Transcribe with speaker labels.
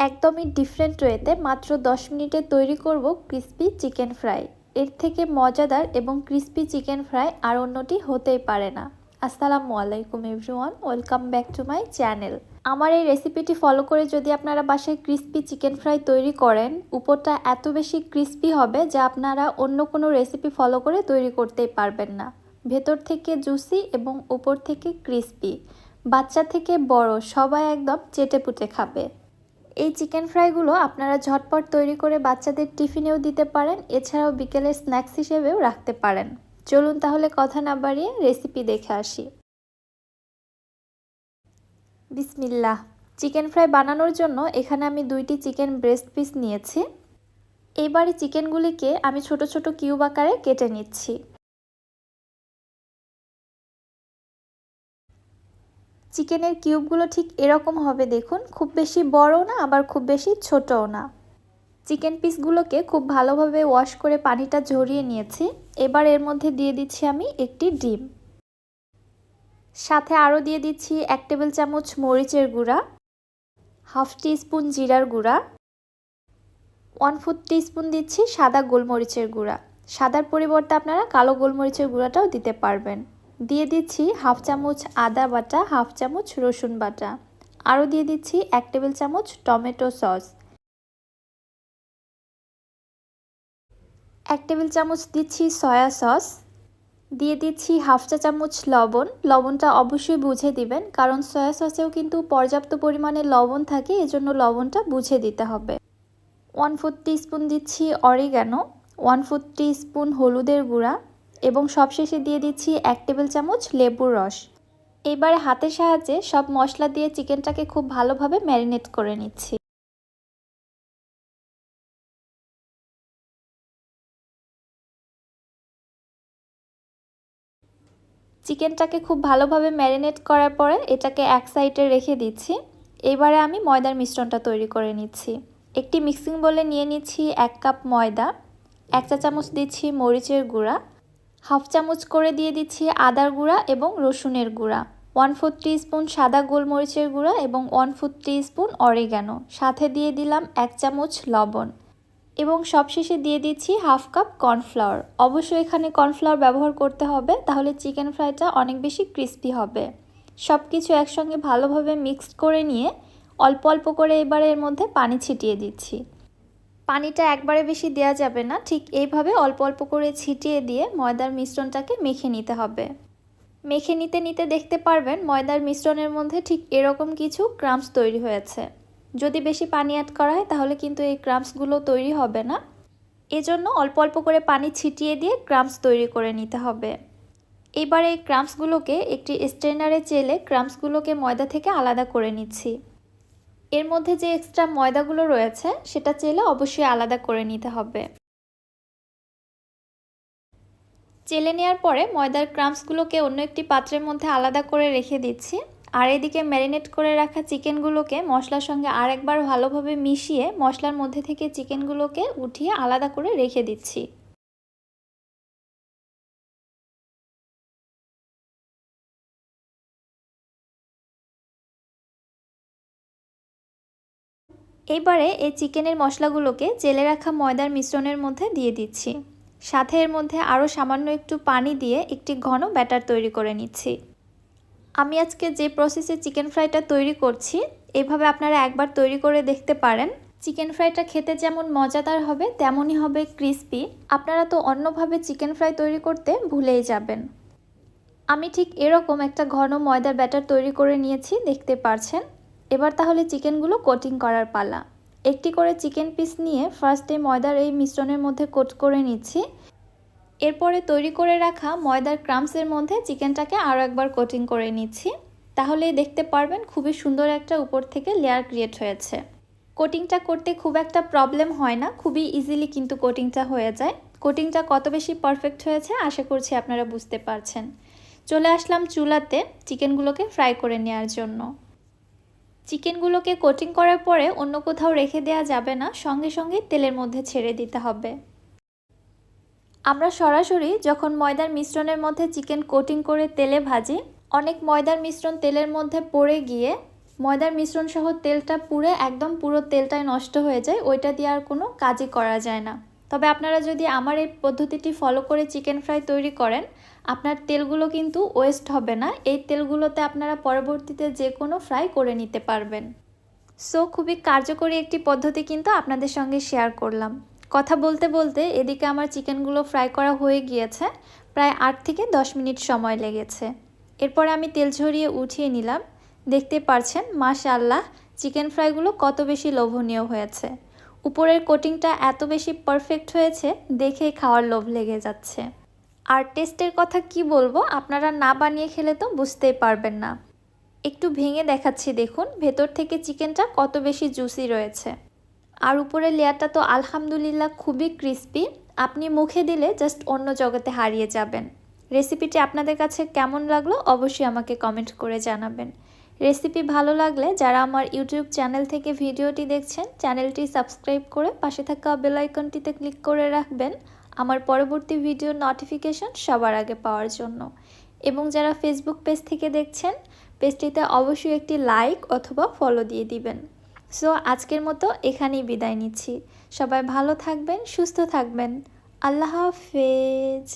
Speaker 1: একদমই ডিফারেন্ট ওয়েতে মাত্র 10 মিনিটে তৈরি করব ক্রিস্পি চিকেন ফ্রাই। এর থেকে মজাদার এবং ক্রিস্পি চিকেন ফ্রাই আর অন্যটি হতেই পারে না। আসসালামু আলাইকুম everyone, welcome back to my channel. আমার এই রেসিপিটি ফলো করে যদি আপনারা বাসায় ক্রিস্পি চিকেন ফ্রাই তৈরি করেন, উপরটা এত বেশি ক্রিস্পি হবে যা আপনারা অন্য কোনো রেসিপি ফলো করে তৈরি করতেই পারবেন না। ভেতর থেকে জুসি এবং উপর থেকে ক্রিস্পি, বাচ্চা থেকে বড় সবাই একদম চেটেপুটে খাবে। এই চিকেন ফ্রাইগুলো আপনারা ঝটপট তৈরি করে বাচ্চাদের টিফিনেও দিতে পারেন, এছাড়াও বিকেলের স্ন্যাক্স হিসেবেও রাখতে পারেন। চলুন তাহলে কথা না বাড়িয়ে রেসিপি দেখে আসি। বিসমিল্লাহ। চিকেন ফ্রাই বানানোর জন্য এখানে আমি 2টি চিকেন ব্রেস্ট পিস নিয়েছি। এইবারে চিকেনগুলিকে আমি ছোট ছোট কিউব আকারে কেটে নিচ্ছি। চিকেনের কিউবগুলো ঠিক এরকম হবে, দেখুন, খুব বেশি বড় না আবার খুব বেশি ছোটও না। চিকেন পিসগুলোকে খুব ভালোভাবে ওয়াশ করে পানিটা ঝরিয়ে নিয়েছি। এবার এর মধ্যে দিয়ে দিচ্ছি আমি একটি ডিম, সাথে আরও দিয়ে দিচ্ছি 1 টেবিল চামচ মরিচের গুঁড়া, হাফ টিস্পুন জিরার গুঁড়া, 1/4 টিস্পুন দিচ্ছি সাদা গোলমরিচের গুঁড়া। সাদার পরিবর্তে আপনারা কালো গোলমরিচের গুঁড়াটাও দিতে পারবেন। দিয়ে দিচ্ছি হাফ চামচ আদা বাটা, হাফ চামচ রসুন বাটা, আরও দিয়ে দিচ্ছি 1 টেবিল চামচ টমেটো সস, 1 টেবিল চামচ দিচ্ছি সয়া সস, দিয়ে দিচ্ছি হাফ চা চামচ লবণ। লবণটা অবশ্যই বুঝে দিবেন, কারণ সয়া সসেও কিন্তু পর্যাপ্ত পরিমাণে লবণ থাকে, এজন্য লবণটা বুঝে দিতে হবে। 1/4 টিস্পুন দিচ্ছি অরিগ্যানো, 1/4 টিস্পুন হলুদের গুঁড়া এবং সবশেষে দিয়ে দিচ্ছি 1 টেবিল চামচ লেবুর রস। এবারে হাতের সাহায্যে সব মশলা দিয়ে চিকেনটাকে খুব ভালোভাবে ম্যারিনেট করে নিচ্ছি। চিকেনটাকে খুব ভালোভাবে ম্যারিনেট করার পরে এটাকে এক সাইডে রেখে দিচ্ছি। এবারে আমি ময়দার মিশ্রণটা তৈরি করে নিচ্ছি। একটি মিক্সিং বোলে নিয়ে নিচ্ছি 1 কাপ ময়দা, 1 চা চামচ দিচ্ছি মরিচের গুঁড়া, হাফ চামচ করে দিয়ে দিচ্ছি আদার গুঁড়া এবং রসুনের গুঁড়া, 1/4 টিস্পুন সাদা গোলমরিচের গুঁড়া এবং 1/4 টিস্পুন অরিগ্যানো, সাথে দিয়ে দিলাম 1 চামচ লবণ এবং সবশেষে দিয়ে দিচ্ছি হাফ কাপ কর্নফ্লাওয়ার। অবশ্যই এখানে কর্নফ্লাওয়ার ব্যবহার করতে হবে, তাহলে চিকেন ফ্রাইটা অনেক বেশি ক্রিস্পি হবে। সব কিছু একসঙ্গে ভালোভাবে মিক্সড করে নিয়ে অল্প অল্প করে এবারে এর মধ্যে পানি ছিটিয়ে দিচ্ছি। পানিটা একবারে বেশি দেওয়া যাবে না, ঠিক এইভাবে অল্প অল্প করে ছিটিয়ে দিয়ে ময়দার মিশ্রণটাকে মেখে নিতে হবে। মেখে নিতে নিতে দেখতে পারবেন ময়দার মিশ্রণের মধ্যে ঠিক এরকম কিছু ক্রাম্বস তৈরি হয়েছে। যদি বেশি পানি অ্যাড করা হয় তাহলে কিন্তু এই ক্রাম্বসগুলো তৈরি হবে না, এজন্য অল্প অল্প করে পানি ছিটিয়ে দিয়ে ক্রাম্বস তৈরি করে নিতে হবে। এবারে এই ক্রাম্বসগুলোকে একটি স্ট্রেনারে চেলে ক্রাম্বসগুলোকে ময়দা থেকে আলাদা করে নিচ্ছি। এর মধ্যে যে এক্সট্রা ময়দাগুলো রয়েছে সেটা চেলে অবশ্যই আলাদা করে নিতে হবে। চেলে নেওয়ার পরে ময়দার ক্রাম্বসগুলোকে অন্য একটি পাত্রের মধ্যে আলাদা করে রেখে দিচ্ছি। আর এদিকে ম্যারিনেট করে রাখা চিকেনগুলোকে মশলার সঙ্গে আরেকবার ভালোভাবে মিশিয়ে মশলার মধ্যে থেকে চিকেনগুলোকে উঠিয়ে আলাদা করে রেখে দিচ্ছি। এবারে এই চিকেনের মশলাগুলোকে চেলে রাখা ময়দার মিশ্রণের মধ্যে দিয়ে দিচ্ছি। সাথে এর মধ্যে আরও সামান্য একটু পানি দিয়ে একটি ঘন ব্যাটার তৈরি করে নিচ্ছি। আমি আজকে যে প্রসেসে চিকেন ফ্রাইটা তৈরি করছি, এভাবে আপনারা একবার তৈরি করে দেখতে পারেন। চিকেন ফ্রাইটা খেতে যেমন মজাদার হবে তেমনই হবে ক্রিস্পি। আপনারা তো অন্যভাবে চিকেন ফ্রাই তৈরি করতে ভুলেই যাবেন। আমি ঠিক এরকম একটা ঘন ময়দার ব্যাটার তৈরি করে নিয়েছি, দেখতে পারছেন। এবার তাহলে চিকেনগুলো কোটিং করার পালা। একটি করে চিকেন পিস নিয়ে ফার্স্টে ময়দার এই মিশ্রণের মধ্যে কোট করে নিচ্ছি। এরপরে তৈরি করে রাখা ময়দার ক্রাম্বসের মধ্যে চিকেনটাকে আরও একবার কোটিং করে নিচ্ছি। তাহলে দেখতে পারবেন খুবই সুন্দর একটা উপর থেকে লেয়ার ক্রিয়েট হয়েছে। কোটিংটা করতে খুব একটা প্রবলেম হয় না, খুবই ইজিলি কিন্তু কোটিংটা হয়ে যায়। কোটিংটা কত বেশি পারফেক্ট হয়েছে আশা করছি আপনারা বুঝতে পারছেন। চলে আসলাম চুলাতে চিকেনগুলোকে ফ্রাই করে নেওয়ার জন্য। চিকেনগুলোকে কোটিং করার পরে অন্য কোথাও রেখে দেওয়া যাবে না, সঙ্গে সঙ্গে তেলের মধ্যে ছেড়ে দিতে হবে। আমরা সরাসরি যখন ময়দার মিশ্রণের মধ্যে চিকেন কোটিং করে তেলে ভাজি, অনেক ময়দার মিশ্রণ তেলের মধ্যে পড়ে গিয়ে ময়দার মিশ্রণ সহ তেলটা পুড়ে একদম পুরো তেলটাই নষ্ট হয়ে যায়, ওইটা দিয়ে আর কোনো কাজই করা যায় না। তবে আপনারা যদি আমার এই পদ্ধতিটি ফলো করে চিকেন ফ্রাই তৈরি করেন, আপনার তেলগুলো কিন্তু ওয়েস্ট হবে না। এই তেলগুলোতে আপনারা পরবর্তীতে যে কোনো ফ্রাই করে নিতে পারবেন। সো খুবই কার্যকরী একটি পদ্ধতি কিন্তু আপনাদের সঙ্গে শেয়ার করলাম। কথা বলতে বলতে এদিকে আমার চিকেনগুলো ফ্রাই করা হয়ে গিয়েছে, প্রায় 8 থেকে 10 মিনিট সময় লেগেছে। এরপরে আমি তেল ঝরিয়ে উঠিয়ে নিলাম। দেখতে পারছেন মাশাআল্লাহ চিকেন ফ্রাইগুলো কত বেশি লোভনীয় হয়েছে। উপরের কোটিংটা এত বেশি পারফেক্ট হয়েছে, দেখেই খাওয়ার লোভ লেগে যাচ্ছে। আর টেস্টের কথা কি বলবো, আপনারা না বানিয়ে খেলে তো বুঝতেই পারবেন না। একটু ভেঙে দেখাচ্ছি, দেখুন ভেতর থেকে চিকেনটা কত বেশি জুসি রয়েছে। আর উপরের লেয়ারটা তো আলহামদুলিল্লাহ খুবই ক্রিস্পি, আপনি মুখে দিলে জাস্ট অন্য জগতে হারিয়ে যাবেন। রেসিপিটি আপনাদের কাছে কেমন লাগলো অবশ্যই আমাকে কমেন্ট করে জানাবেন। রেসিপি ভালো লাগলে যারা আমার ইউটিউব চ্যানেল থেকে ভিডিওটি দেখছেন, চ্যানেলটি সাবস্ক্রাইব করে পাশে থাকা বেল আইকনটিতে ক্লিক করে রাখবেন আমার পরবর্তী ভিডিওর নোটিফিকেশন সবার আগে পাওয়ার জন্য। এবং যারা ফেসবুক পেজ থেকে দেখছেন, পেজটিতে অবশ্যই একটি লাইক অথবা ফলো দিয়ে দিবেন। সো আজকের মতো এখানেই বিদায় নিচ্ছি। সবাই ভালো থাকবেন, সুস্থ থাকবেন। আল্লাহ হাফেজ।